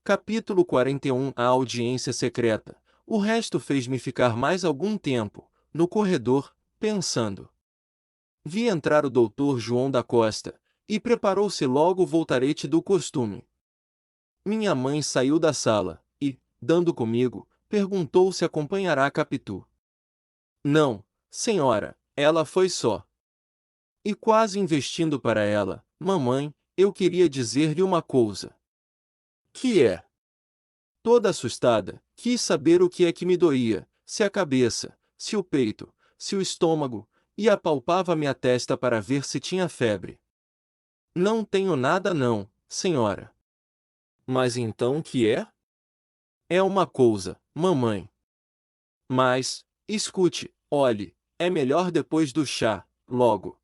Capítulo 41. A audiência secreta. O resto fez-me ficar mais algum tempo, no corredor, pensando. Vi entrar o doutor João da Costa, e preparou-se logo o voltarete do costume. Minha mãe saiu da sala, e, dando comigo, perguntou se acompanhará Capitu. Não, senhora, ela foi só. E quase investindo para ela, mamãe, eu queria dizer-lhe uma coisa. Que é? Toda assustada, quis saber o que é que me doía, se a cabeça, se o peito, se o estômago, e apalpava-me a testa para ver se tinha febre. Não tenho nada não, senhora. Mas então que é? É uma coisa, mamãe. Mas, escute, olhe, é melhor depois do chá, logo.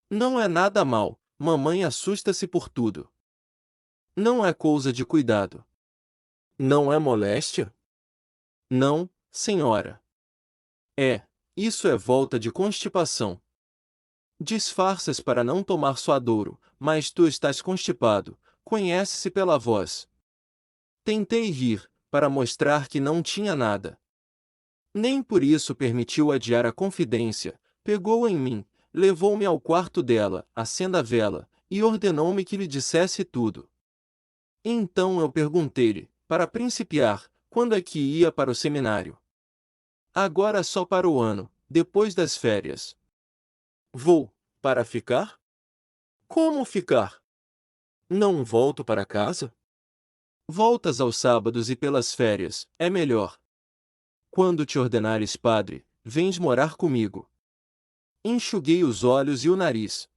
Não é nada mal, mamãe assusta-se por tudo. Não é coisa de cuidado. Não é moléstia? Não, senhora. É, isso é volta de constipação. Disfarças para não tomar suadouro, mas tu estás constipado, conhece-se pela voz. Tentei rir, para mostrar que não tinha nada. Nem por isso permitiu adiar a confidência, pegou em mim, levou-me ao quarto dela, acenda a vela, e ordenou-me que lhe dissesse tudo. Então eu perguntei-lhe, para principiar, quando é que ia para o seminário. Agora só para o ano, depois das férias. Vou, para ficar? Como ficar? Não volto para casa? Voltas aos sábados e pelas férias, é melhor. Quando te ordenares padre, vens morar comigo. Enxuguei os olhos e o nariz.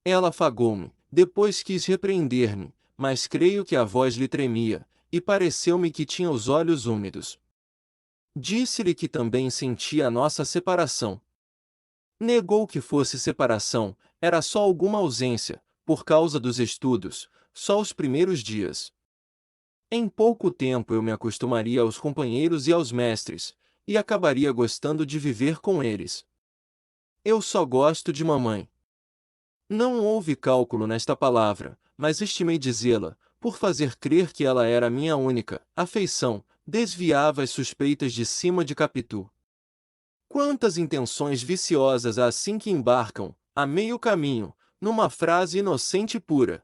Ela afagou-me, depois quis repreender-me, mas creio que a voz lhe tremia, e pareceu-me que tinha os olhos úmidos. Disse-lhe que também sentia a nossa separação. Negou que fosse separação, era só alguma ausência, por causa dos estudos, só os primeiros dias. Em pouco tempo eu me acostumaria aos companheiros e aos mestres, e acabaria gostando de viver com eles. Eu só gosto de mamãe. Não houve cálculo nesta palavra, mas estimei dizê-la, por fazer crer que ela era minha única afeição, desviava as suspeitas de cima de Capitu. Quantas intenções viciosas há assim que embarcam, a meio caminho, numa frase inocente e pura.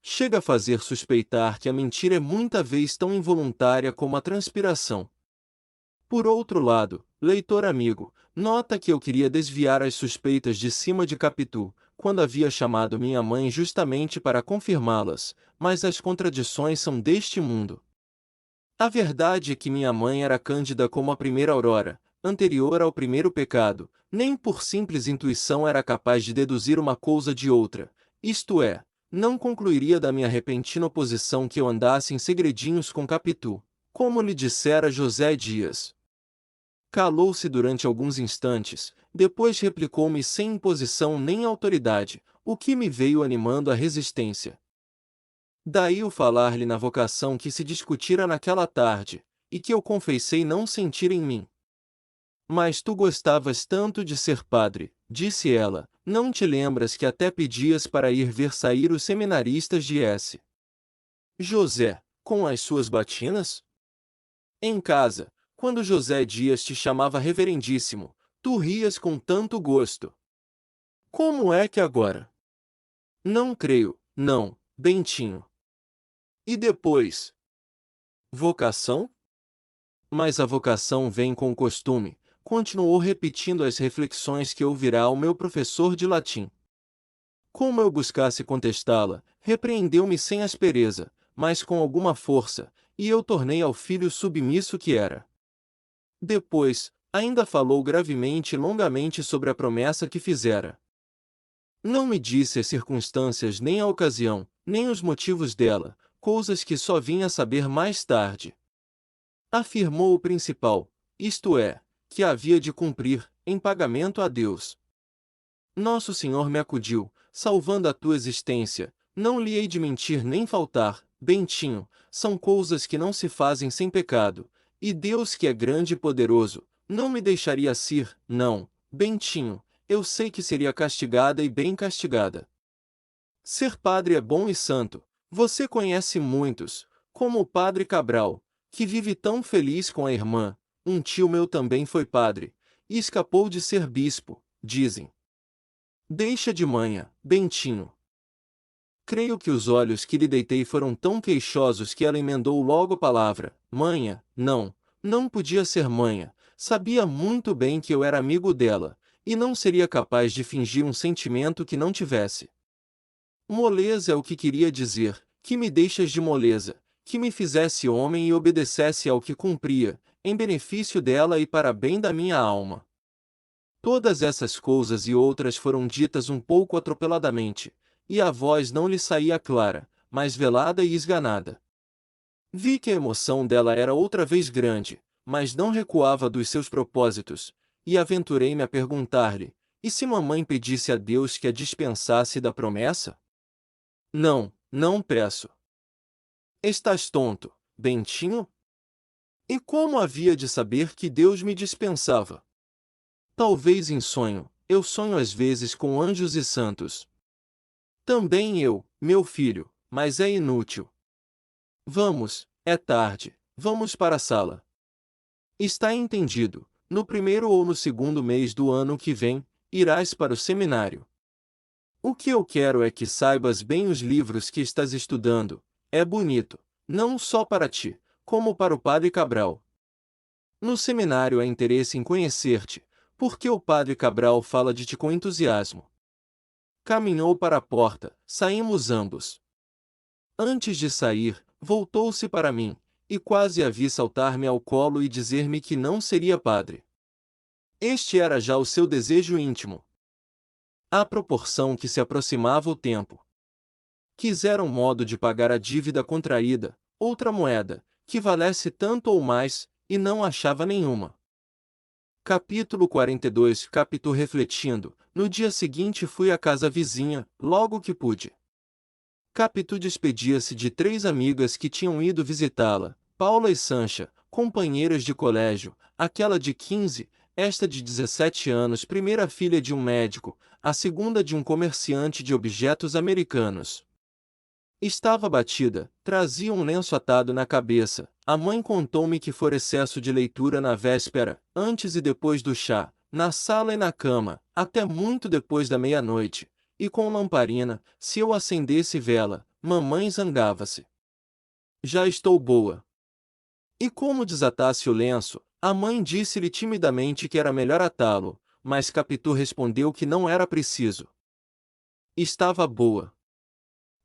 Chega a fazer suspeitar que a mentira é muita vez tão involuntária como a transpiração. Por outro lado, leitor amigo, nota que eu queria desviar as suspeitas de cima de Capitu, quando havia chamado minha mãe justamente para confirmá-las, mas as contradições são deste mundo. A verdade é que minha mãe era cândida como a primeira aurora, anterior ao primeiro pecado, nem por simples intuição era capaz de deduzir uma coisa de outra, isto é, não concluiria da minha repentina oposição que eu andasse em segredinhos com Capitu, como lhe dissera José Dias. Calou-se durante alguns instantes, depois replicou-me sem imposição nem autoridade, o que me veio animando a resistência. Daí o falar-lhe na vocação que se discutira naquela tarde, e que eu confessei não sentir em mim. Mas tu gostavas tanto de ser padre, disse ela, não te lembras que até pedias para ir ver sair os seminaristas de S. José, com as suas batinas? Em casa, quando José Dias te chamava reverendíssimo, tu rias com tanto gosto. Como é que agora? Não creio, não, Bentinho. E depois? Vocação? Mas a vocação vem com o costume, continuou repetindo as reflexões que ouvirá o meu professor de latim. Como eu buscasse contestá-la, repreendeu-me sem aspereza, mas com alguma força, e eu tornei ao filho submisso que era. Depois, ainda falou gravemente e longamente sobre a promessa que fizera. Não me disse as circunstâncias nem a ocasião, nem os motivos dela, coisas que só vim a saber mais tarde. Afirmou o principal, isto é, que havia de cumprir, em pagamento a Deus. Nosso Senhor me acudiu, salvando a tua existência, não lhe hei de mentir nem faltar, Bentinho, são coisas que não se fazem sem pecado, e Deus que é grande e poderoso, não me deixaria ir, não, Bentinho, eu sei que seria castigada e bem castigada. Ser padre é bom e santo, Você conhece muitos, como o padre Cabral, que vive tão feliz com a irmã. Um tio meu também foi padre, e escapou de ser bispo, dizem. Deixa de manha, Bentinho. Creio que os olhos que lhe deitei foram tão queixosos que ela emendou logo a palavra, manha. Não, não podia ser manha, sabia muito bem que eu era amigo dela, e não seria capaz de fingir um sentimento que não tivesse. Moleza é o que queria dizer, que me deixas de moleza, que me fizesse homem e obedecesse ao que cumpria, em benefício dela e para bem da minha alma. Todas essas coisas e outras foram ditas um pouco atropeladamente, e a voz não lhe saía clara, mas velada e esganada. Vi que a emoção dela era outra vez grande, mas não recuava dos seus propósitos, e aventurei-me a perguntar-lhe: e se mamãe pedisse a Deus que a dispensasse da promessa? Não, não peço. Estás tonto, Bentinho? E como havia de saber que Deus me dispensava? Talvez em sonho, eu sonho às vezes com anjos e santos. Também eu, meu filho, mas é inútil. Vamos, é tarde, vamos para a sala. Está entendido, no primeiro ou no segundo mês do ano que vem, irás para o seminário. O que eu quero é que saibas bem os livros que estás estudando, é bonito, não só para ti, como para o padre Cabral. No seminário há interesse em conhecer-te, porque o padre Cabral fala de ti com entusiasmo. Caminhou para a porta, saímos ambos. Antes de sair, voltou-se para mim, e quase a vi saltar-me ao colo e dizer-me que não seria padre. Este era já o seu desejo íntimo. À proporção que se aproximava o tempo. Quisera um modo de pagar a dívida contraída, outra moeda, que valesse tanto ou mais, e não achava nenhuma. Capítulo 42. Capitu refletindo, no dia seguinte fui à casa vizinha, logo que pude. Capitu despedia-se de 3 amigas que tinham ido visitá-la, Paula e Sancha, companheiras de colégio, aquela de 15, esta de 17 anos, primeira filha de um médico, a segunda de um comerciante de objetos americanos. Estava abatida, trazia um lenço atado na cabeça. A mãe contou-me que fora excesso de leitura na véspera, antes e depois do chá, na sala e na cama, até muito depois da meia-noite. E com lamparina, se eu acendesse vela, mamãe zangava-se. Já estou boa. E como desatasse o lenço, a mãe disse-lhe timidamente que era melhor atá-lo, mas Capitu respondeu que não era preciso. Estava boa.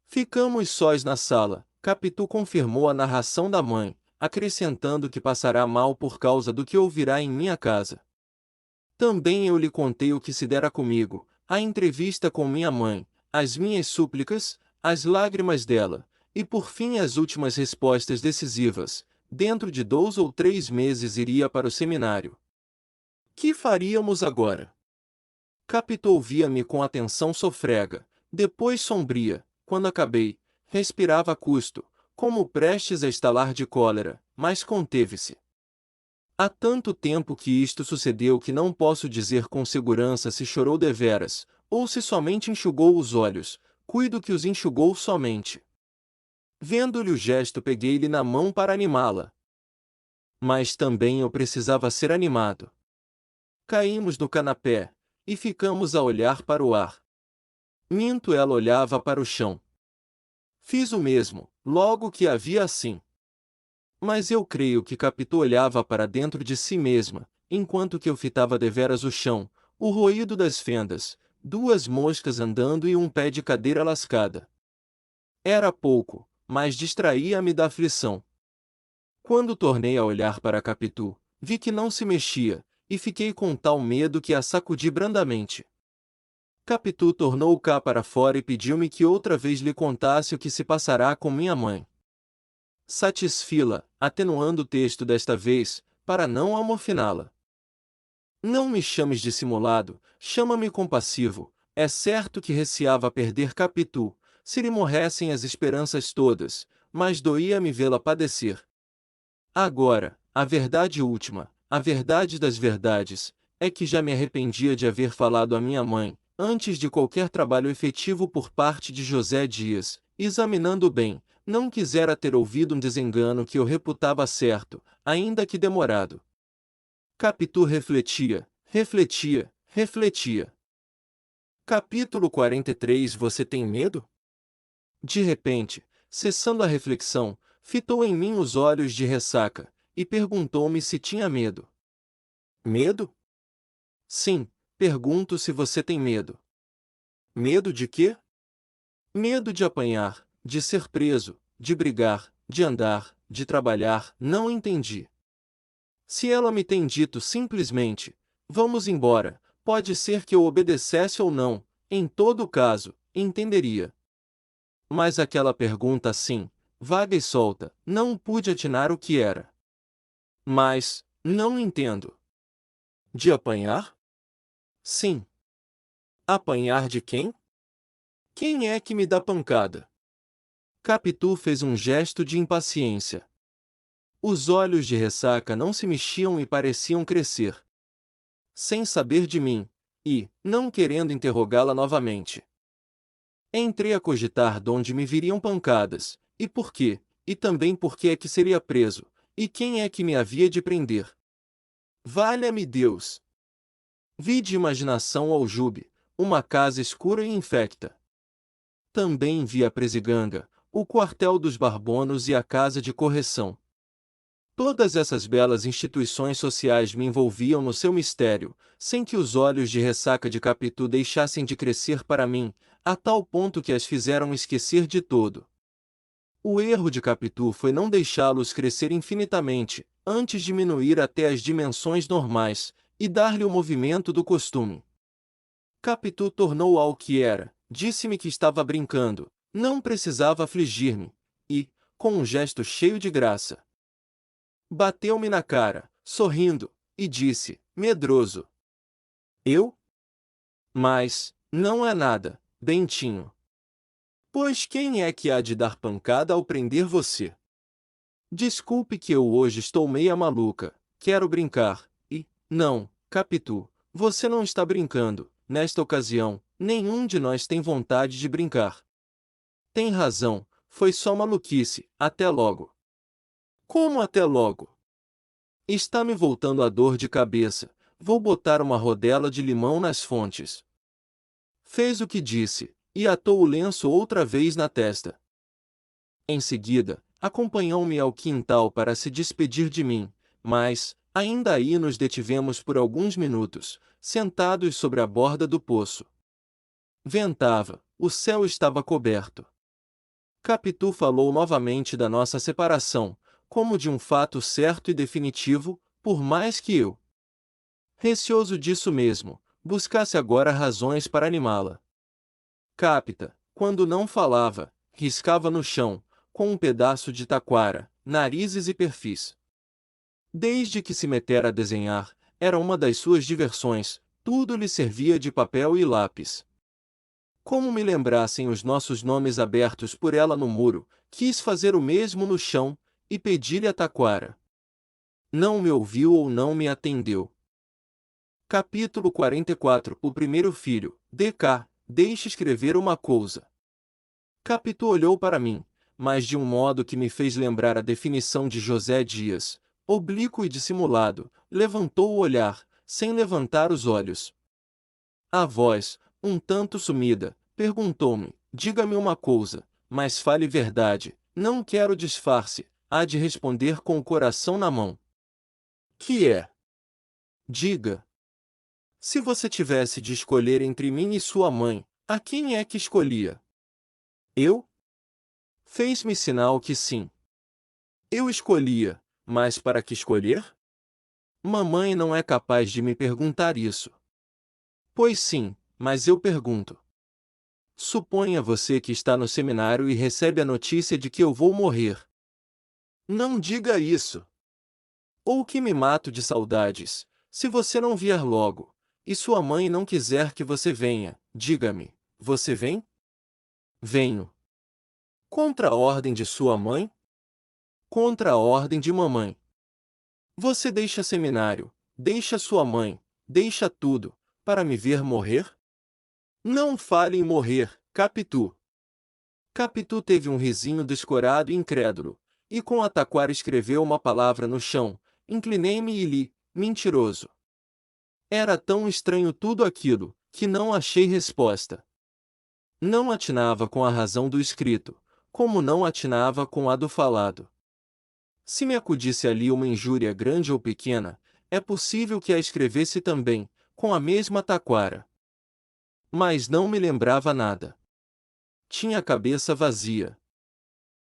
Ficamos sós na sala. Capitu confirmou a narração da mãe, acrescentando que passará mal por causa do que ouvirá em minha casa. Também eu lhe contei o que se dera comigo, a entrevista com minha mãe, as minhas súplicas, as lágrimas dela, e por fim as últimas respostas decisivas. Dentro de 2 ou 3 meses iria para o seminário. Que faríamos agora? Capitu ouvia-me com atenção sofrega, depois sombria. Quando acabei, respirava a custo, como prestes a estalar de cólera, mas conteve-se. Há tanto tempo que isto sucedeu que não posso dizer com segurança se chorou deveras, ou se somente enxugou os olhos, cuido que os enxugou somente. Vendo-lhe o gesto, peguei-lhe na mão para animá-la. Mas também eu precisava ser animado. Caímos no canapé, e ficamos a olhar para o ar. Minto, ela olhava para o chão. Fiz o mesmo, logo que a via assim. Mas eu creio que Capitu olhava para dentro de si mesma, enquanto que eu fitava deveras o chão, o ruído das fendas, 2 moscas andando e um pé de cadeira lascada. Era pouco, mas distraía-me da aflição. Quando tornei a olhar para Capitu, vi que não se mexia, e fiquei com tal medo que a sacudi brandamente. Capitu tornou cá para fora e pediu-me que outra vez lhe contasse o que se passará com minha mãe. Satisfi-la, atenuando o texto desta vez, para não amofiná-la. Não me chames dissimulado, chama-me compassivo. É certo que receava perder Capitu, se lhe morressem as esperanças todas, mas doía-me vê-la padecer. Agora, a verdade última, a verdade das verdades, é que já me arrependia de haver falado à minha mãe, antes de qualquer trabalho efetivo por parte de José Dias, examinando bem, não quisera ter ouvido um desengano que eu reputava certo, ainda que demorado. Capitu refletia, refletia, refletia. Capítulo 43. Você tem medo? De repente, cessando a reflexão, fitou em mim os olhos de ressaca, e perguntou-me se tinha medo. Medo? Sim, pergunto se você tem medo. Medo de quê? Medo de apanhar, de ser preso, de brigar, de andar, de trabalhar, não entendi. Se ela me tem dito simplesmente, vamos embora, pode ser que eu obedecesse ou não, em todo caso, entenderia. Mas aquela pergunta assim, vaga e solta, não pude atinar o que era. Mas, não entendo. De apanhar? Sim. Apanhar de quem? Quem é que me dá pancada? Capitu fez um gesto de impaciência. Os olhos de ressaca não se mexiam e pareciam crescer. Sem saber de mim, e, não querendo interrogá-la novamente. Entrei a cogitar donde me viriam pancadas, e por quê, e também por que é que seria preso, e quem é que me havia de prender. Valha-me Deus! Vi de imaginação aljube, uma casa escura e infecta. Também vi a Presiganga, o quartel dos Barbonos e a casa de correção. Todas essas belas instituições sociais me envolviam no seu mistério, sem que os olhos de ressaca de Capitu deixassem de crescer para mim, a tal ponto que as fizeram esquecer de todo. O erro de Capitu foi não deixá-los crescer infinitamente, antes diminuir até as dimensões normais, e dar-lhe o movimento do costume. Capitu tornou ao que era, disse-me que estava brincando, não precisava afligir-me, e, com um gesto cheio de graça, bateu-me na cara, sorrindo, e disse, medroso: Eu? Mas, não é nada, Bentinho. Pois quem é que há de dar pancada ao prender você? Desculpe que eu hoje estou meia maluca, quero brincar, e, não, Capitu, você não está brincando, nesta ocasião, nenhum de nós tem vontade de brincar. Tem razão, foi só maluquice, até logo. Como até logo? Está me voltando a dor de cabeça, vou botar uma rodela de limão nas fontes. Fez o que disse, e atou o lenço outra vez na testa. Em seguida, acompanhou-me ao quintal para se despedir de mim, mas, ainda aí nos detivemos por alguns minutos, sentados sobre a borda do poço. Ventava, o céu estava coberto. Capitu falou novamente da nossa separação, como de um fato certo e definitivo, por mais que eu, receoso disso mesmo, buscasse agora razões para animá-la. Capita, quando não falava, riscava no chão, com um pedaço de taquara, narizes e perfis. Desde que se metera a desenhar, era uma das suas diversões, tudo lhe servia de papel e lápis. Como me lembrassem os nossos nomes abertos por ela no muro, quis fazer o mesmo no chão, e pedi-lhe a taquara. Não me ouviu ou não me atendeu. Capítulo 44. O primeiro filho, D.K., deixe escrever uma coisa. Capitu olhou para mim, mas de um modo que me fez lembrar a definição de José Dias, oblíquo e dissimulado, levantou o olhar, sem levantar os olhos. A voz, um tanto sumida, perguntou-me, diga-me uma coisa, mas fale verdade, não quero disfarce, há de responder com o coração na mão. Que é? Diga. Se você tivesse de escolher entre mim e sua mãe, a quem é que escolhia? Eu? Fez-me sinal que sim. Eu escolhia, mas para que escolher? Mamãe não é capaz de me perguntar isso. Pois sim, mas eu pergunto. Suponha você que está no seminário e recebe a notícia de que eu vou morrer. Não diga isso. Ou que me mato de saudades, se você não vier logo, e sua mãe não quiser que você venha, diga-me, você vem? Venho. Contra a ordem de sua mãe? Contra a ordem de mamãe. Você deixa seminário, deixa sua mãe, deixa tudo, para me ver morrer? Não fale em morrer, Capitu. Capitu teve um risinho descorado e incrédulo, e com a taquara escreveu uma palavra no chão. Inclinei-me e li: mentiroso. Era tão estranho tudo aquilo, que não achei resposta. Não atinava com a razão do escrito, como não atinava com a do falado. Se me acudisse ali uma injúria grande ou pequena, é possível que a escrevesse também, com a mesma taquara. Mas não me lembrava nada. Tinha a cabeça vazia.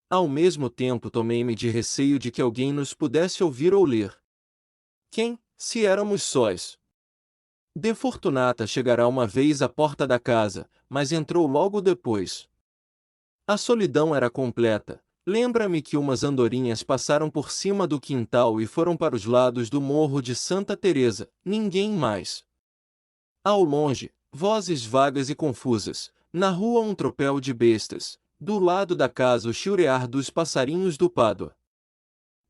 Ao mesmo tempo tomei-me de receio de que alguém nos pudesse ouvir ou ler. Quem, se éramos sós? De Fortunata chegará uma vez à porta da casa, mas entrou logo depois. A solidão era completa. Lembra-me que umas andorinhas passaram por cima do quintal e foram para os lados do morro de Santa Teresa, ninguém mais. Ao longe, vozes vagas e confusas, na rua um tropel de bestas, do lado da casa o chilrear dos passarinhos do Pádua.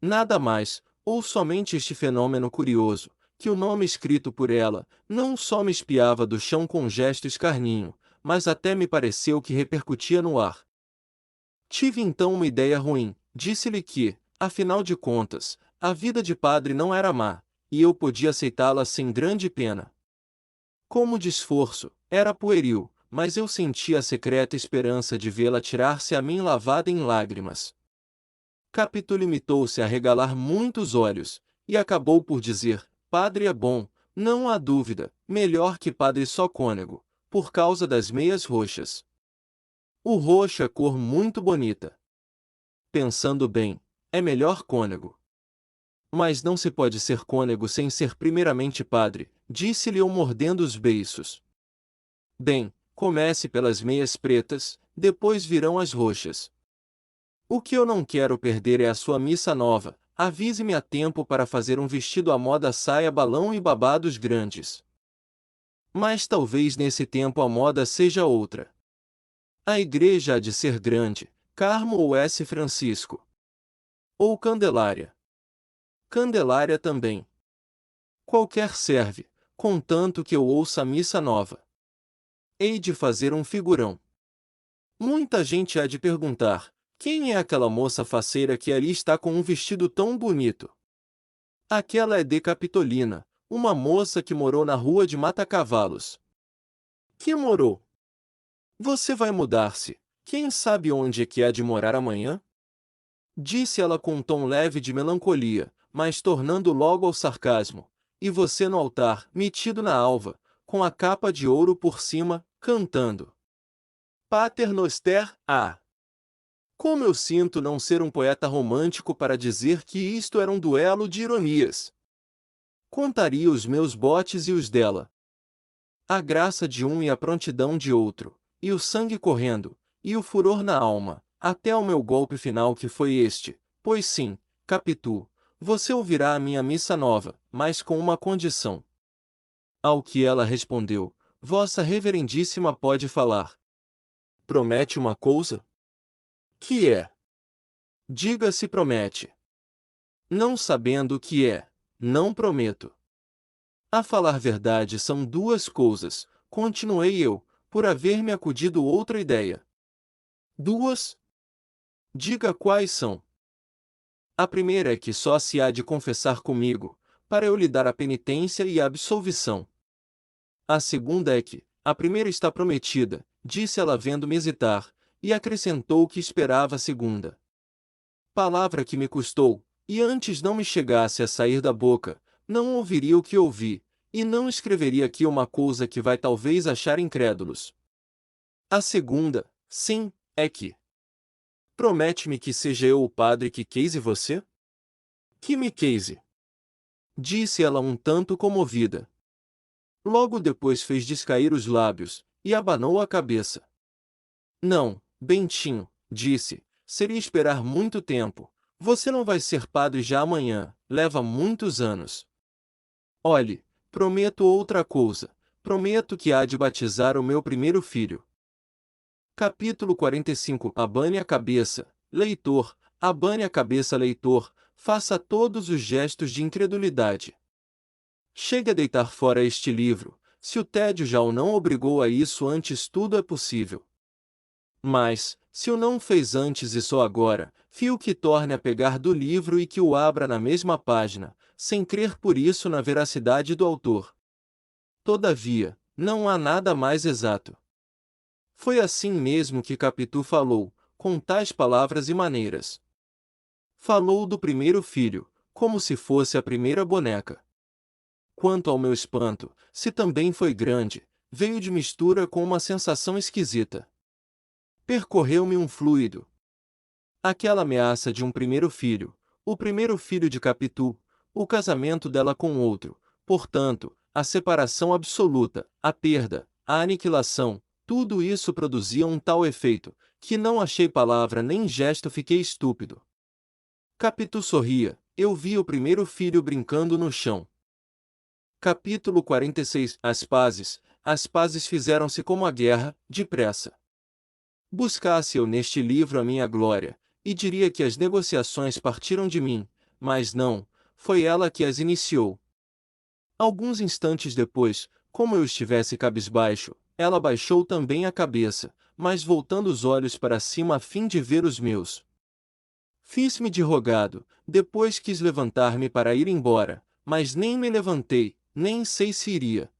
Nada mais, ou somente este fenômeno curioso, que o nome escrito por ela, não só me espiava do chão com gesto escarninho, mas até me pareceu que repercutia no ar. Tive então uma ideia ruim, disse-lhe que, afinal de contas, a vida de padre não era má, e eu podia aceitá-la sem grande pena. Como de esforço, era pueril, mas eu sentia a secreta esperança de vê-la tirar-se a mim lavada em lágrimas. Capitu limitou-se a regalar muitos olhos, e acabou por dizer: padre é bom, não há dúvida, melhor que padre só cônego, por causa das meias roxas. O roxo é cor muito bonita. Pensando bem, é melhor cônego. Mas não se pode ser cônego sem ser primeiramente padre, disse-lhe eu mordendo os beiços. Bem, comece pelas meias pretas, depois virão as roxas. O que eu não quero perder é a sua missa nova, avise-me a tempo para fazer um vestido à moda saia balão e babados grandes. Mas talvez nesse tempo a moda seja outra. A igreja há de ser grande, Carmo ou S. Francisco. Ou Candelária. Candelária também. Qualquer serve, contanto que eu ouça a missa nova. Hei de fazer um figurão. Muita gente há de perguntar: quem é aquela moça faceira que ali está com um vestido tão bonito? Aquela é de Capitolina, uma moça que morou na rua de Mata-Cavalos. Que morou? Você vai mudar-se, quem sabe onde é que há de morar amanhã? Disse ela com um tom leve de melancolia, mas tornando logo ao sarcasmo. E você no altar, metido na alva, com a capa de ouro por cima, cantando. Pater noster, ah! Como eu sinto não ser um poeta romântico para dizer que isto era um duelo de ironias. Contaria os meus botes e os dela. A graça de um e a prontidão de outro, e o sangue correndo, e o furor na alma, até o meu golpe final que foi este, pois sim, Capitu, você ouvirá a minha missa nova, mas com uma condição. Ao que ela respondeu: Vossa Reverendíssima pode falar. Promete uma coisa? Que é? Diga se promete. Não sabendo o que é, não prometo. A falar verdade são duas coisas, continuei eu, por haver-me acudido outra ideia. Duas? Diga quais são. A primeira é que só se há de confessar comigo, para eu lhe dar a penitência e a absolvição. A segunda é que, a primeira está prometida, disse ela vendo-me hesitar, e acrescentou que esperava a segunda. Palavra que me custou, e antes não me chegasse a sair da boca, não ouviria o que ouvi, e não escreveria aqui uma coisa que vai talvez achar incrédulos. A segunda, sim, é que promete-me que seja eu o padre que queise você? Que me queise? Disse ela um tanto comovida. Logo depois fez descair os lábios, e abanou a cabeça. Não, Bentinho, disse, seria esperar muito tempo. Você não vai ser padre já amanhã, leva muitos anos. Olhe, prometo outra coisa, prometo que há de batizar o meu primeiro filho. Capítulo 45. Abane a cabeça, leitor, abane a cabeça, leitor, faça todos os gestos de incredulidade. Chegue a deitar fora este livro, se o tédio já o não obrigou a isso antes tudo é possível. Mas, Se o não fez antes e só agora, fio que torne a pegar do livro e que o abra na mesma página, sem crer por isso na veracidade do autor. Todavia, não há nada mais exato. Foi assim mesmo que Capitu falou, com tais palavras e maneiras. Falou do primeiro filho, como se fosse a primeira boneca. Quanto ao meu espanto, se também foi grande, veio de mistura com uma sensação esquisita. Percorreu-me um fluido. Aquela ameaça de um primeiro filho, o primeiro filho de Capitu, o casamento dela com outro, portanto, a separação absoluta, a perda, a aniquilação, tudo isso produzia um tal efeito, que não achei palavra nem gesto, fiquei estúpido. Capitu sorria, eu vi o primeiro filho brincando no chão. Capítulo 46. As pazes fizeram-se como a guerra, depressa. Buscasse eu neste livro a minha glória, e diria que as negociações partiram de mim, mas não, foi ela que as iniciou. Alguns instantes depois, como eu estivesse cabisbaixo, ela baixou também a cabeça, mas voltando os olhos para cima a fim de ver os meus. Fiz-me de rogado, depois quis levantar-me para ir embora, mas nem me levantei, nem sei se iria.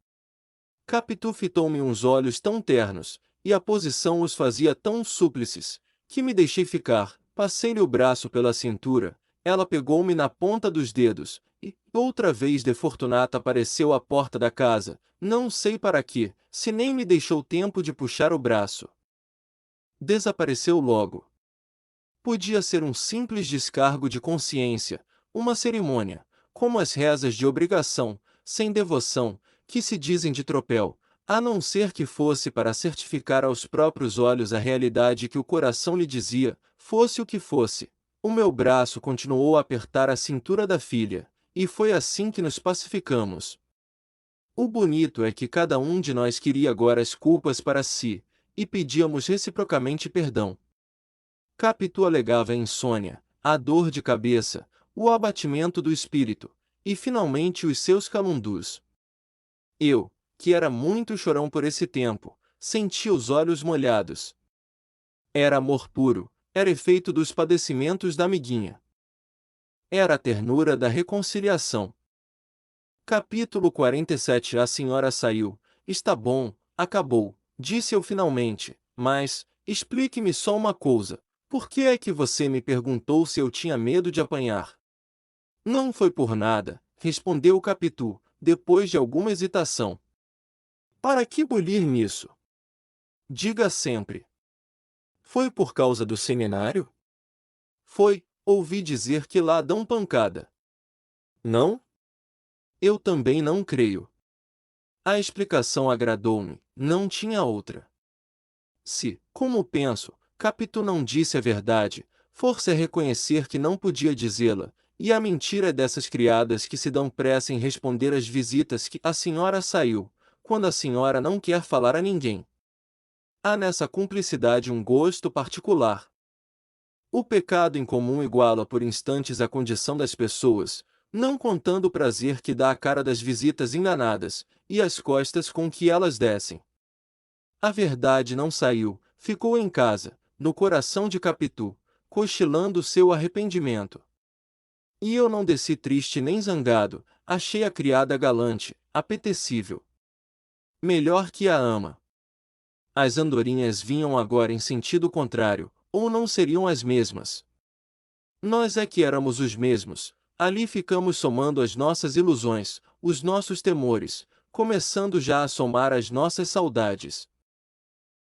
Capitu fitou-me uns olhos tão ternos, e a posição os fazia tão súplices, que me deixei ficar, passei-lhe o braço pela cintura, ela pegou-me na ponta dos dedos, e, outra vez de Fortunata apareceu à porta da casa, não sei para quê, se nem me deixou tempo de puxar o braço. Desapareceu logo. Podia ser um simples descargo de consciência, uma cerimônia, como as rezas de obrigação, sem devoção, que se dizem de tropel, a não ser que fosse para certificar aos próprios olhos a realidade que o coração lhe dizia, fosse o que fosse. O meu braço continuou a apertar a cintura da filha, e foi assim que nos pacificamos. O bonito é que cada um de nós queria agora as culpas para si, e pedíamos reciprocamente perdão. Capitu alegava a insônia, a dor de cabeça, o abatimento do espírito, e finalmente os seus calundus. Eu, que era muito chorão por esse tempo, sentia os olhos molhados. Era amor puro, era efeito dos padecimentos da amiguinha. Era a ternura da reconciliação. Capítulo 47. A senhora saiu. Está bom, acabou, disse eu finalmente, mas, explique-me só uma coisa. Por que é que você me perguntou se eu tinha medo de apanhar? Não foi por nada, respondeu Capitu, depois de alguma hesitação. Para que bulir nisso? Diga sempre. Foi por causa do seminário? Foi, ouvi dizer que lá dão pancada. Não? Eu também não creio. A explicação agradou-me, não tinha outra. Se, como penso, Capitu não disse a verdade, força é reconhecer que não podia dizê-la, e a mentira é dessas criadas que se dão pressa em responder às visitas que a senhora saiu, quando a senhora não quer falar a ninguém. Há nessa cumplicidade um gosto particular. O pecado em comum iguala por instantes a condição das pessoas, não contando o prazer que dá a cara das visitas enganadas, e as costas com que elas descem. A verdade não saiu, ficou em casa, no coração de Capitu, cochilando seu arrependimento. E eu não desci triste nem zangado, achei a criada galante, apetecível. Melhor que a ama. As andorinhas vinham agora em sentido contrário, ou não seriam as mesmas. Nós é que éramos os mesmos, ali ficamos somando as nossas ilusões, os nossos temores, começando já a somar as nossas saudades.